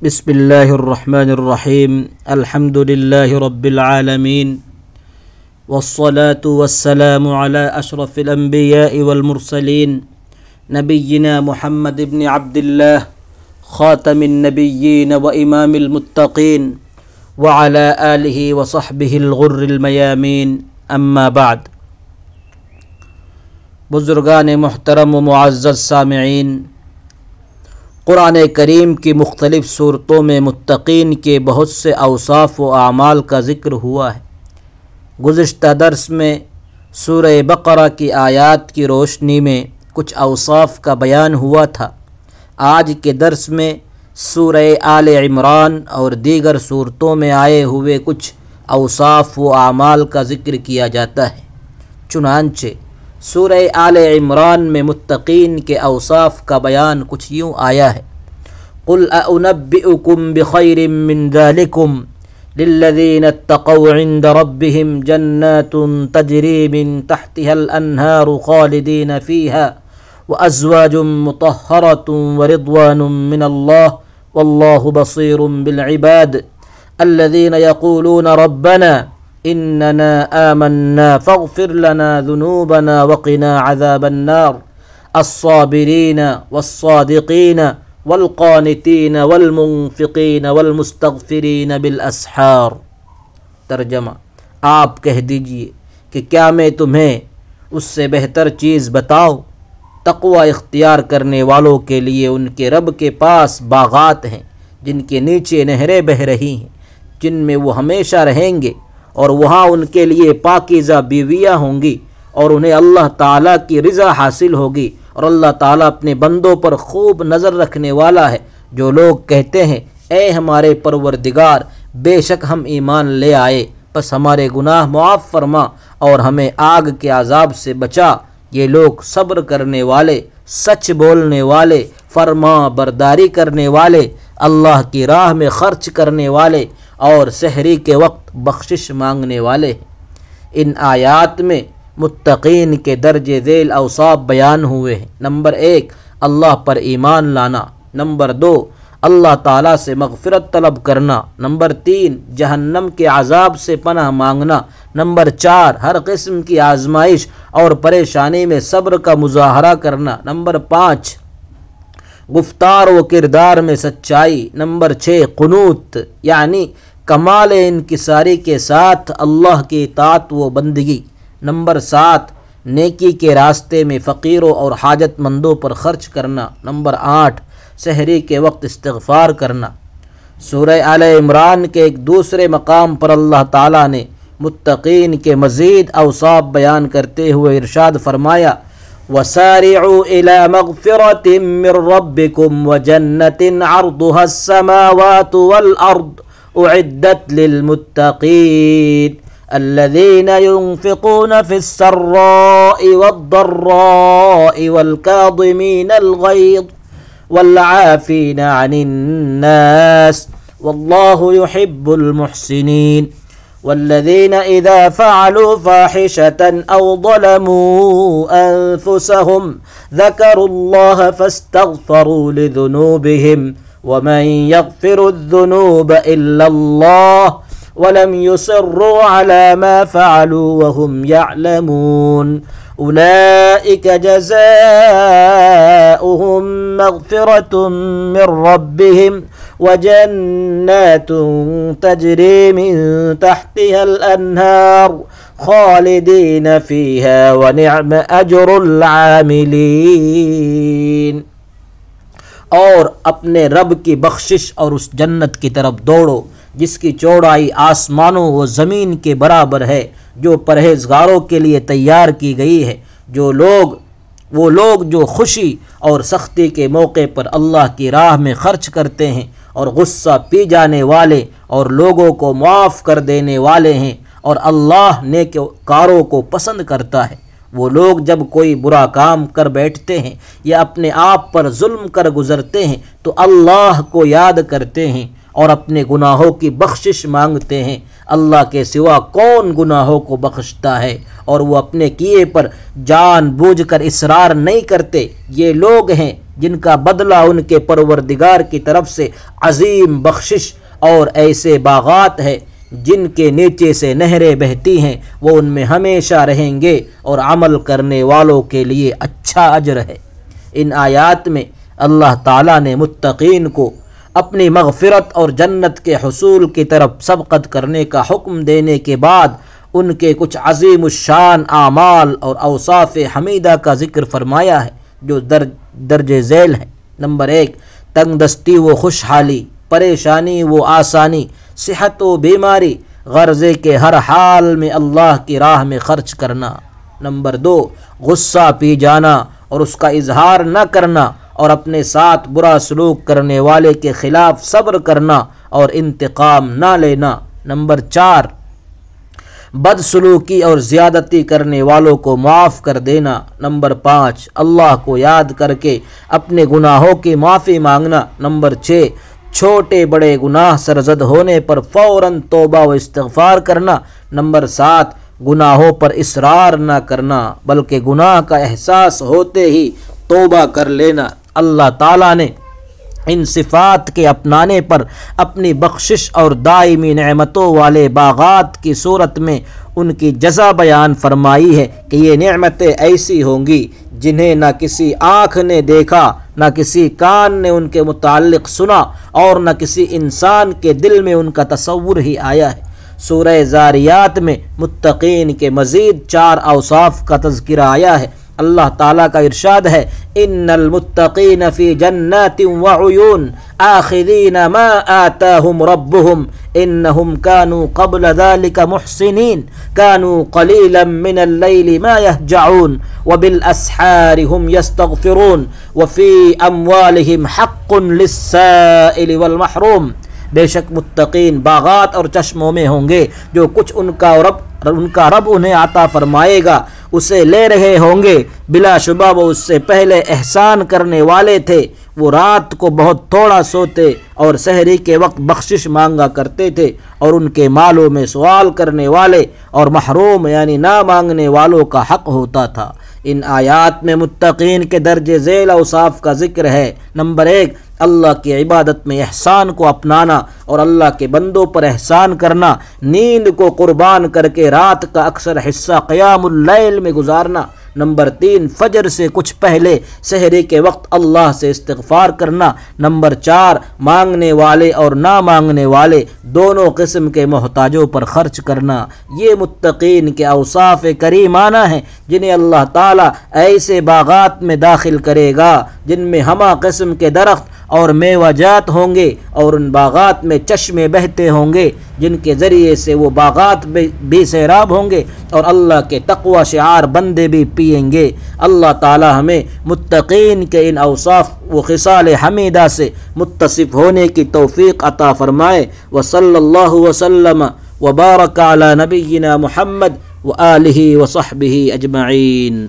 بسم اللہ الرحمن الرحیم الحمد للہ رب العالمین والصلاة والسلام علی اشرف الانبیاء والمرسلین نبینا محمد بن عبد اللہ خاتم النبیین و امام المتقین وعلی آلہ وصحبہ الغر المیامین اما بعد۔ بزرگان محترم و معزز سامعین، قرآن کریم کی مختلف صورتوں میں متقین کے بہت سے اوصاف و اعمال کا ذکر ہوا ہے۔ گزشتہ درس میں سورہ بقرہ کی آیات کی روشنی میں کچھ اوصاف کا بیان ہوا تھا۔ آج کے درس میں سورہ آل عمران اور دیگر صورتوں میں آئے ہوئے کچھ اوصاف و اعمال کا ذکر کیا جاتا ہے۔ چنانچہ سورہ آل عمران میں متقین کے اوصاف کا بیان کچھ یوں آیا ہے: قُلْ أَأُنَبِّئُكُمْ بِخَيْرٍ مِّن ذَلِكُمْ لِلَّذِينَ اتَّقَوْا عِندَ رَبِّهِمْ جَنَّاتٌ تَجْرِي مِن تَحْتِهَا الْأَنْهَارُ خَالِدِينَ فِيهَا وَأَزْوَاجٌ مُطَهَّرَةٌ وَرِضْوَانٌ مِّنَ اللَّهِ وَاللَّهُ بَصِيرٌ بِالْعِبَادِ الَّذِينَ يَقُولُونَ رَبَّنَا إننا آمنا فاغفر لنا ذنوبنا وقنا عذاب النار الصابرين والصادقين والقانتين والمنفقين والمستغفرين بالاسحار۔ ترجمہ: آپ کہہ دیجئے کہ کیا میں تمہیں اس سے بہتر چیز بتاؤں؟ تقوی اختیار کرنے والوں کے لیے ان کے رب کے پاس باغات ہیں جن کے نیچے نہریں بہہ رہی ہیں، جن میں وہ ہمیشہ رہیں گے، اور وہاں ان کے لیے پاکیزہ بیویاں ہوں گی، اور انہیں اللہ تعالیٰ کی رضا حاصل ہوگی، اور اللہ تعالیٰ اپنے بندوں پر خوب نظر رکھنے والا ہے۔ جو لوگ کہتے ہیں اے ہمارے پروردگار، بے شک ہم ایمان لے آئے، پس ہمارے گناہ معاف فرما اور ہمیں آگ کے عذاب سے بچا، یہ لوگ صبر کرنے والے، سچ بولنے والے، فرما برداری کرنے والے، اللہ کی راہ میں خرچ کرنے والے اور سحری کے وقت بخشش مانگنے والے ہیں۔ ان آیات میں متقین کے درجے ذیل اوصاف بیان ہوئے ہیں۔ نمبر 1، اللہ پر ایمان لانا۔ نمبر 2، اللہ تعالیٰ سے مغفرت طلب کرنا۔ نمبر 3، جہنم کے عذاب سے پناہ مانگنا۔ نمبر 4، ہر قسم کی آزمائش اور پریشانی میں صبر کا مظاہرہ کرنا۔ نمبر 5، گفتار و کردار میں سچائی۔ نمبر 6، قنوت یعنی کمال انکساری کے ساتھ اللہ کی اطاعت و بندگی۔ نمبر 7، نیکی کے راستے میں فقیروں اور حاجت مندوں پر خرچ کرنا۔ نمبر 8، سحری کے وقت استغفار کرنا۔ سورہ آل عمران کے ایک دوسرے مقام پر اللہ تعالیٰ نے متقین کے مزید اوصاف بیان کرتے ہوئے ارشاد فرمایا: وَسَارِعُوا إِلَى مَغْفِرَةٍ مِّن رَّبِّكُمْ وَجَنَّةٍ عَرْضُهَا السَّمَاوَاتُ وَالْأَرْضُ أُعِدَّتْ لِلْمُتَّقِينَ الَّذِينَ يُنفِقُونَ فِي السَّرَّاءِ وَالضَّرَّاءِ وَالْكَاظِمِينَ الْغَيْظَ وَالْعَافِينَ عَنِ النَّاسِ وَاللَّهُ يُحِبُّ الْمُحْسِنِينَ والذين إذا فعلوا فاحشة أو ظلموا أنفسهم ذكروا الله فاستغفروا لذنوبهم ومن يغفر الذنوب إلا الله ولم يصروا على ما فعلوا وهم يعلمون أولئك جزاؤهم مغفرة من ربهم وجنات تجري من تحتها الأنهار خالدين فيها ونعم أجر العاملين۔ اور اپنے رب کی بخشش اور اس جنت کی طرف دوڑو جس کی چوڑائی آسمانوں و زمین کے برابر ہے، جو پرہیزگاروں کے لیے تیار کی گئی ہے۔ وہ لوگ جو خوشی اور سختی کے موقع پر اللہ کی راہ میں خرچ کرتے ہیں اور غصہ پی جانے والے اور لوگوں کو معاف کر دینے والے ہیں، اور اللہ نیک کاروں کو پسند کرتا ہے۔ وہ لوگ جب کوئی برا کام کر بیٹھتے ہیں یا اپنے آپ پر ظلم کر گزرتے ہیں تو اللہ کو یاد کرتے ہیں اور اپنے گناہوں کی بخشش مانگتے ہیں۔ اللہ کے سوا کون گناہوں کو بخشتا ہے؟ اور وہ اپنے کیے پر جان بوجھ کر اصرار نہیں کرتے۔ یہ لوگ ہیں جن کا بدلہ ان کے پروردگار کی طرف سے عظیم بخشش اور ایسے باغات ہے جن کے نیچے سے نہریں بہتی ہیں، وہ ان میں ہمیشہ رہیں گے اور عمل کرنے والوں کے لیے اچھا اجر ہے۔ ان آیات میں اللہ تعالیٰ نے متقین کو اپنی مغفرت اور جنت کے حصول کی طرف سبقت کرنے کا حکم دینے کے بعد ان کے کچھ عظیم الشان اعمال اور اوصاف حمیدہ کا ذکر فرمایا ہے جو درج ذیل ہے۔ نمبر 1، تنگ دستی و خوشحالی، پریشانی و آسانی، صحت و بیماری، غرضے کے ہر حال میں اللہ کی راہ میں خرچ کرنا۔ نمبر 2، غصہ پی جانا اور اس کا اظہار نہ کرنا اور اپنے ساتھ برا سلوک کرنے والے کے خلاف صبر کرنا اور انتقام نہ لینا۔ نمبر 4، بد سلوکی اور زیادتی کرنے والوں کو معاف کر دینا۔ نمبر 5، اللہ کو یاد کر کے اپنے گناہوں کی معافی مانگنا۔ نمبر 6، چھوٹے بڑے گناہ سرزد ہونے پر فوراً توبہ و استغفار کرنا۔ نمبر 7، گناہوں پر اصرار نہ کرنا بلکہ گناہ کا احساس ہوتے ہی توبہ کر لینا۔ اللہ تعالیٰ نے ان صفات کے اپنانے پر اپنی بخشش اور دائمی نعمتوں والے باغات کی صورت میں ان کی جزا بیان فرمائی ہے کہ یہ نعمتیں ایسی ہوں گی جنہیں نہ کسی آنکھ نے دیکھا، نہ کسی کان نے ان کے متعلق سنا اور نہ کسی انسان کے دل میں ان کا تصور ہی آیا ہے۔ سورہ زاریات میں متقین کے مزید 4 اوصاف کا تذکرہ آیا ہے۔ اللہ تعالیٰ کا ارشاد ہے، ان المتقین فی جنات وعیون آخذین ما آتاہم ربہم انہم کانوا قبل ذلک محسنین کانوا قلیلا من اللیل ما یہجعون وبالاسحار ہم یستغفرون وفی اموالہم حق للسائل والمحروم۔ بے شک متقین باغات اور چشموں میں ہوں گے، جو کچھ ان کا رب انہیں عطا فرمائے گا اسے لے رہے ہوں گے۔ بلا شبہ وہ اس سے پہلے احسان کرنے والے تھے، وہ رات کو بہت تھوڑا سوتے اور سحری کے وقت بخشش مانگا کرتے تھے، اور ان کے مالوں میں سوال کرنے والے اور محروم یعنی نہ مانگنے والوں کا حق ہوتا تھا۔ ان آیات میں متقین کے درج ذیل اوصاف کا ذکر ہے۔ نمبر 1، اللہ کی عبادت میں احسان کو اپنانا اور اللہ کے بندوں پر احسان کرنا، نیند کو قربان کر کے رات کا اکثر حصہ قیام اللیل میں گزارنا۔ نمبر 3، فجر سے کچھ پہلے سحری کے وقت اللہ سے استغفار کرنا۔ نمبر 4، مانگنے والے اور نہ مانگنے والے دونوں قسم کے محتاجوں پر خرچ کرنا۔ یہ متقین کے اوصاف کریمانہ ہیں جنہیں اللہ تعالیٰ ایسے باغات میں داخل کرے گا جن میں ہمہ قسم کے درخت اور میوہ جات ہوں گے، اور ان باغات میں چشمے بہتے ہوں گے جن کے ذریعے سے وہ باغات بھی سیراب ہوں گے، اور اللہ کے تقوی شعار بندے بھی پئیں گے۔ اللہ تعالی ہمیں متقین کے ان اوصاف و خصال حمیدہ سے متصف ہونے کی توفیق عطا فرمائے۔ وصلی اللہ وسلم وبارک علی نبینا محمد وآلہ وصحبہ اجمعین۔